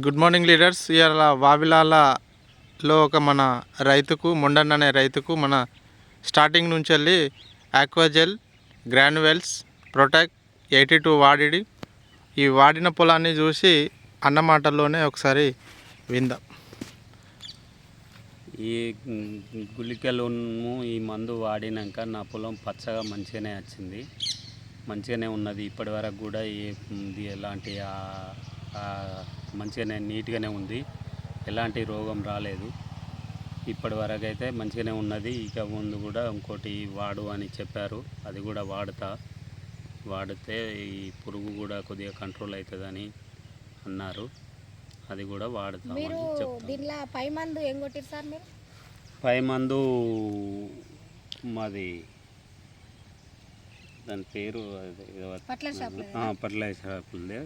Good morning leaders. ఇవాళ వావిలాలలో ఒక మన రైతుకు మొండన్ అనే రైతుకు మన స్టార్టింగ్ నుంచి వెళ్ళి ఆక్వాజెల్, గ్రాన్యువెల్స్, ప్రొటెక్ట్ 82 వాడి ఈ వాడిన పొలాన్ని చూసి అన్న మాటల్లోనే ఒకసారి విందాం. ఈ గుళికలు ఈ మందు వాడినాక నా పొలం పచ్చగా మంచిగానే వచ్చింది, మంచిగానే ఉన్నది. ఇప్పటి వరకు కూడా ఎలాంటి మంచిగానే నీట్గానే ఉంది, ఎలాంటి రోగం రాలేదు. ఇప్పటి వరకు అయితే మంచిగానే ఉన్నది. ఇక ముందు కూడా ఇంకోటి వాడు అని చెప్పారు, అది కూడా వాడితే ఈ పురుగు కూడా కొద్దిగా కంట్రోల్ అవుతుందని అన్నారు. అది కూడా వాడతామని దీనిలో పై మందు ఏం కొట్టారు సార్ మీరు? పై మందు మాది దాని పేరు పట్ల షాప్ షాపులదే.